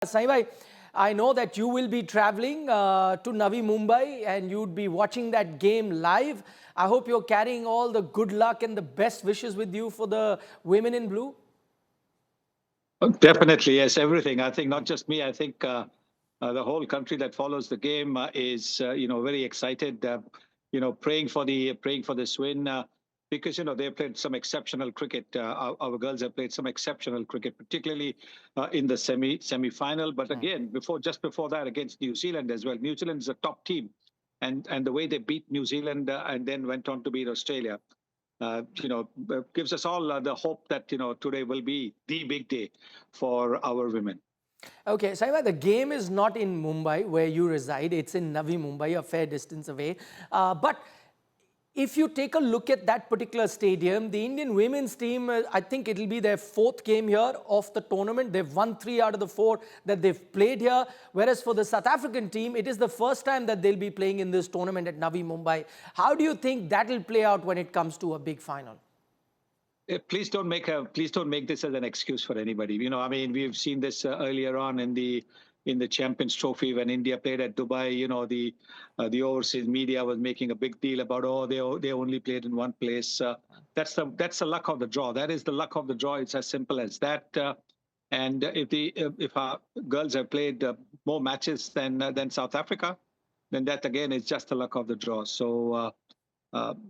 Sai bhai, I know that you will be traveling to Navi Mumbai and you'd be watching that game live. I hope you're carrying all the good luck and the best wishes with you for the women in blue. Definitely, yes, everything. I think not just me. I think the whole country that follows the game is, very excited. Praying for this win because they played some exceptional cricket. Our girls have played some exceptional cricket, particularly in the semi-final. But again, just before that, against New Zealand as well. New Zealand is a top team, and the way they beat New Zealand and then went on to beat Australia. Gives us all the hope that, today will be the big day for our women. Okay, Saima, the game is not in Mumbai where you reside. It's in Navi Mumbai, a fair distance away. But if you take a look at that particular stadium, the Indian women's team, I think it'll be their fourth game here of the tournament. They've won 3 out of the 4 that they've played here. Whereas for the South African team, it is the first time that they'll be playing in this tournament at Navi Mumbai. How do you think that'll play out when it comes to a big final? Please don't make this as an excuse for anybody. We've seen this earlier on in the Champions Trophy when India played at Dubai. The overseas media was making a big deal about they only played in one place. That's the luck of the draw. That is the luck of the draw. It's as simple as that. And if our girls have played more matches than South Africa, then that again is just the luck of the draw. So.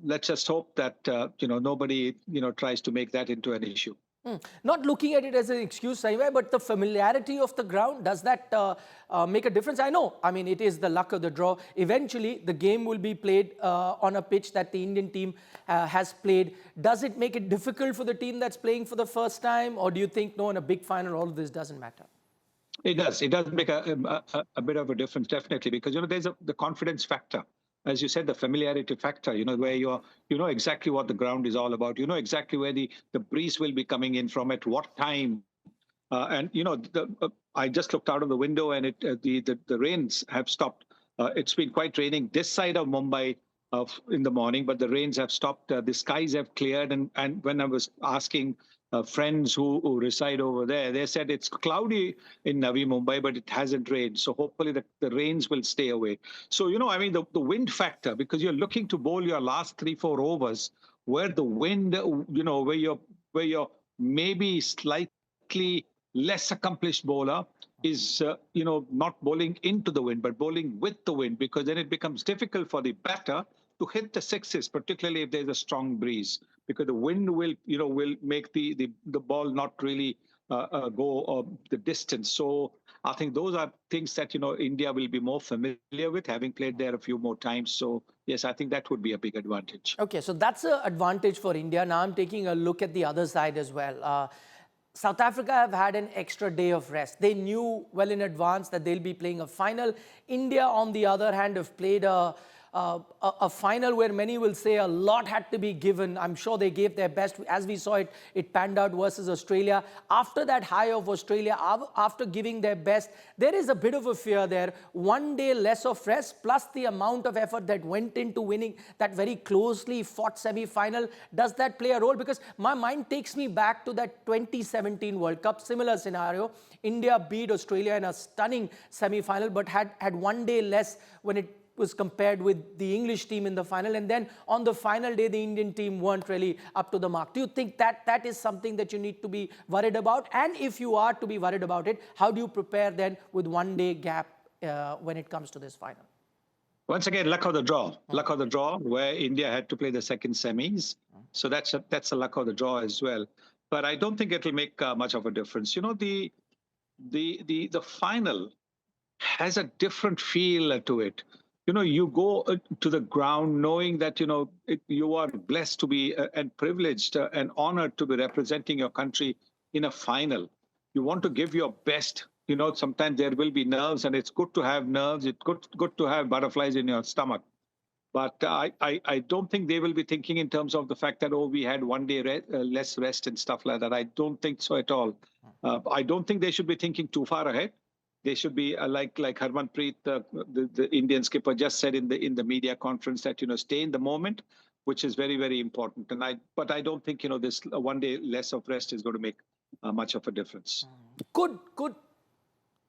Let's just hope that nobody tries to make that into an issue. Not looking at it as an excuse, Saivai, but the familiarity of the ground, does that make a difference? I know, it is the luck of the draw. Eventually, the game will be played on a pitch that the Indian team has played. Does it make it difficult for the team that's playing for the first time? Or do you think, no, in a big final, all of this doesn't matter? It does. It does make a bit of a difference, definitely, because, there's the confidence factor. As you said, the familiarity factor, where you know exactly what the ground is all about. You know exactly where the breeze will be coming in from, at what time. I just looked out of the window and the rains have stopped. It's been quite raining this side of Mumbai in the morning, but the rains have stopped. The skies have cleared. And when I was asking friends who reside over there, they said it's cloudy in Navi Mumbai, but it hasn't rained. So hopefully the rains will stay away. So, the wind factor, because you're looking to bowl your last 3-4 overs where the wind, where you're maybe slightly less accomplished bowler is, not bowling into the wind, but bowling with the wind, because then it becomes difficult for the batter to hit the sixes, particularly if there's a strong breeze, because the wind will make the ball not really go the distance. So I think those are things that, India will be more familiar with, having played there a few more times. So yes, I think that would be a big advantage. Okay, so that's an advantage for India. Now I'm taking a look at the other side as well. South Africa have had an extra day of rest. They knew well in advance that they'll be playing a final. India, on the other hand, have played a final where many will say a lot had to be given. I'm sure they gave their best. As we saw it panned out versus Australia. After that high of Australia, after giving their best, there is a bit of a fear there. 1 day less of rest, plus the amount of effort that went into winning that very closely fought semi-final. Does that play a role? Because my mind takes me back to that 2017 World Cup, similar scenario. India beat Australia in a stunning semi-final, but had 1 day less when it was compared with the English team in the final. And then on the final day, the Indian team weren't really up to the mark. Do you think that is something that you need to be worried about? And if you are to be worried about it, how do you prepare then with 1 day gap when it comes to this final? Once again, luck of the draw. Luck of the draw, where India had to play the second semis. So that's a luck of the draw as well. But I don't think it will make much of a difference. The final has a different feel to it. You go to the ground knowing that, you are blessed to be and privileged and honored to be representing your country in a final. You want to give your best. Sometimes there will be nerves, and it's good to have nerves. It's good to have butterflies in your stomach. But I don't think they will be thinking in terms of the fact that, we had 1 day less rest and stuff like that. I don't think so at all. I don't think they should be thinking too far ahead. They should be like Harmanpreet, the Indian skipper, just said in the media conference that, stay in the moment, which is very, very important. But I don't think, this 1 day less of rest is going to make much of a difference. Could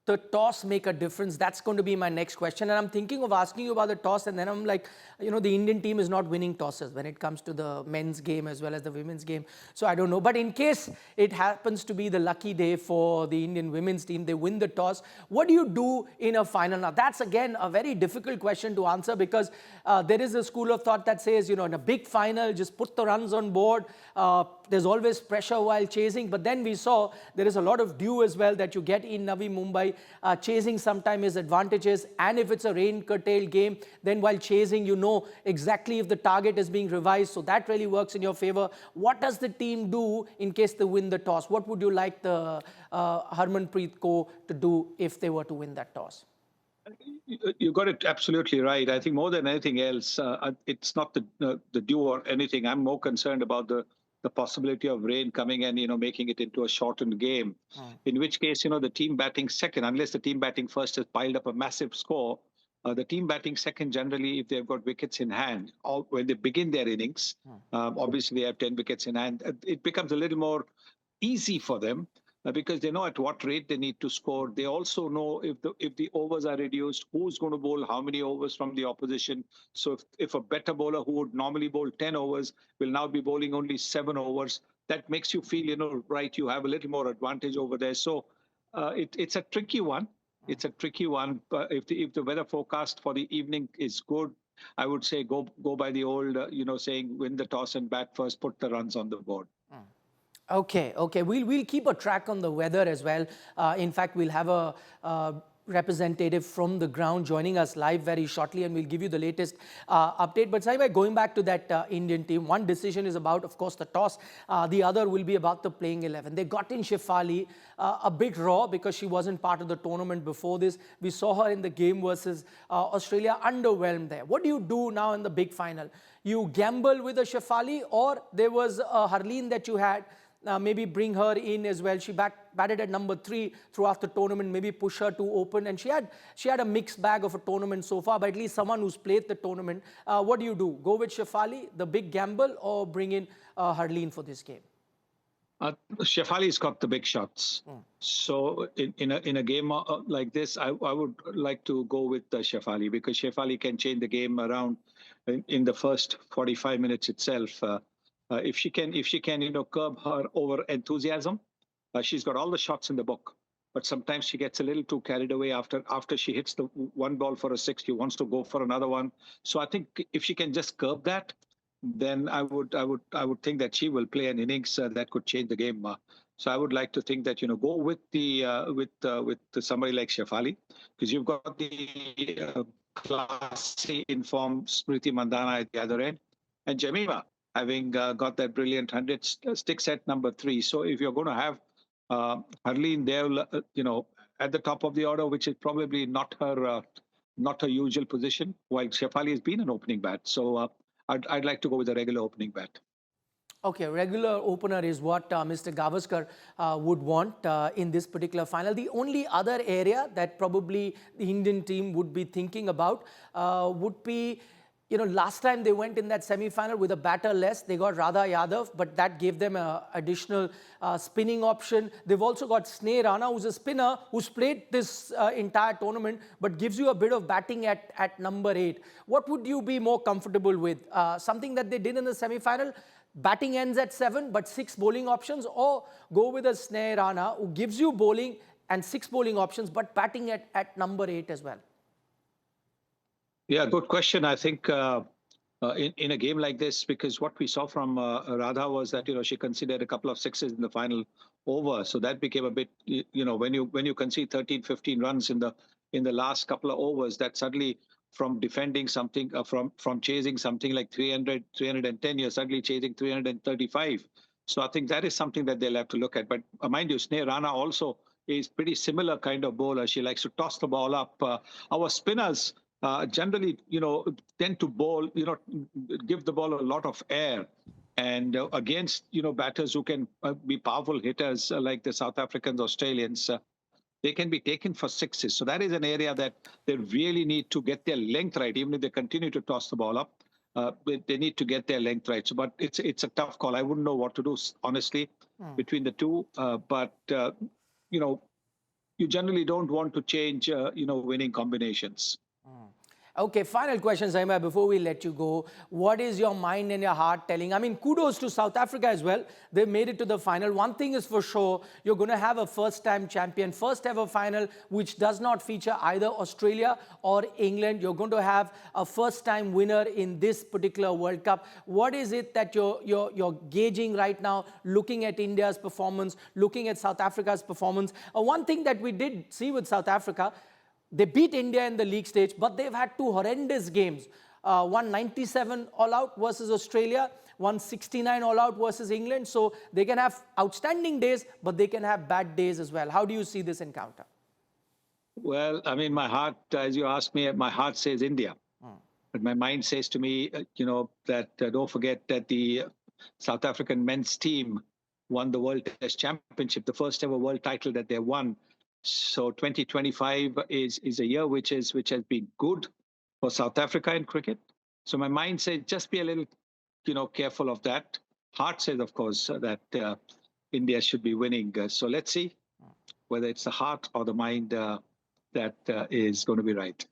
the toss make a difference? That's going to be my next question. And I'm thinking of asking you about the toss, and then I'm like, the Indian team is not winning tosses when it comes to the men's game as well as the women's game. So I don't know. But in case it happens to be the lucky day for the Indian women's team, they win the toss, what do you do in a final? Now, that's again a very difficult question to answer, because there is a school of thought that says, in a big final, just put the runs on board. There's always pressure while chasing. But then we saw there is a lot of dew as well that you get in Navi Mumbai. Chasing sometimes is advantages, and if it's a rain curtailed game, then while chasing, exactly if the target is being revised, so that really works in your favor. What does the team do in case they win the toss? What would you like the Harmanpreet Kaur to do if they were to win that toss? You got it absolutely right. I think more than anything else, it's not the dew or anything. I'm more concerned about the possibility of rain coming and making it into a shortened game. In which case, the team batting second, unless the team batting first has piled up a massive score, the team batting second generally, if they've got wickets in hand, or when they begin their innings, obviously they have 10 wickets in hand. It becomes a little more easy for them, because they know at what rate they need to score. They also know if the overs are reduced, who's going to bowl how many overs from the opposition. So if a better bowler who would normally bowl 10 overs will now be bowling only 7 overs, that makes you feel, right, you have a little more advantage over there. So it's a tricky one. It's a tricky one. But if the weather forecast for the evening is good, I would say go by the old, saying win the toss and bat first, put the runs on the board. Okay. We'll keep a track on the weather as well. In fact, we'll have a representative from the ground joining us live very shortly, and we'll give you the latest update. But Saibhai, going back to that Indian team, one decision is about, of course, the toss. The other will be about the playing 11. They got in Shefali a bit raw because she wasn't part of the tournament before this. We saw her in the game versus Australia, underwhelmed there. What do you do now in the big final? You gamble with a Shefali, or there was a Harleen that you had, maybe bring her in as well. She batted at number 3 throughout the tournament, maybe push her to open. And she had a mixed bag of a tournament so far, but at least someone who's played the tournament. What do you do? Go with Shefali, the big gamble, or bring in Harleen for this game? Shefali's got the big shots. So in a game like this, I would like to go with Shefali, because Shefali can change the game around in the first 45 minutes itself. If she can, curb her over enthusiasm, she's got all the shots in the book. But sometimes she gets a little too carried away after she hits the one ball for a 6. She wants to go for another one. So I think if she can just curb that, then I would think that she will play an innings that could change the game. So I would like to think that go with somebody like Shefali, because you've got the classy, informed Smriti Mandhana at the other end, and Jemima having got that brilliant 100, sticks at number 3. So if you're going to have Harleen there, at the top of the order, which is probably not her usual position, while Shefali has been an opening bat. So I'd like to go with a regular opening bat. Okay, regular opener is what Mr. Gavaskar would want in this particular final. The only other area that probably the Indian team would be thinking about would be, last time they went in that semi-final with a batter less. They got Radha Yadav, but that gave them an additional spinning option. They've also got Sneh Rana, who's a spinner, who's played this entire tournament, but gives you a bit of batting at number 8. What would you be more comfortable with? Something that they did in the semi-final, batting ends at 7, but 6 bowling options, or go with a Sneh Rana, who gives you bowling and 6 bowling options, but batting at number 8 as well? Yeah, good question. I think in a game like this, because what we saw from Radha was that she conceded a couple of 6s in the final over, so that became a bit when you concede 13, 15 runs in the last couple of overs, that suddenly from defending something from chasing something like 300, 310, you're suddenly chasing 335. So I think that is something that they'll have to look at. But mind you, Sneh Rana also is pretty similar kind of bowler. She likes to toss the ball up. Our spinners generally, tend to bowl, give the ball a lot of air. And against, batters who can be powerful hitters like the South Africans, Australians, they can be taken for 6s. So that is an area that they really need to get their length right. Even if they continue to toss the ball up, they need to get their length right. So, but it's a tough call. I wouldn't know what to do, honestly, between the two. But you generally don't want to change, winning combinations. Okay, final question, Saima, before we let you go. What is your mind and your heart telling? I mean, kudos to South Africa as well. They made it to the final. One thing is for sure, you're going to have a first-time champion, first ever final, which does not feature either Australia or England. You're going to have a first-time winner in this particular World Cup. What is it that you're gauging right now, looking at India's performance, looking at South Africa's performance? One thing that we did see with South Africa, they beat India in the league stage, but they've had two horrendous games. 197 all out versus Australia, 169 all out versus England. So they can have outstanding days, but they can have bad days as well. How do you see this encounter? Well, I mean, my heart, as you asked me, my heart says India. But my mind says to me, that don't forget that the South African men's team won the World Test Championship, the first ever world title that they won. So 2025 is a year which has been good for South Africa in cricket. So my mind says just be a little, careful of that. Heart says, of course, that India should be winning. So let's see whether it's the heart or the mind that is going to be right.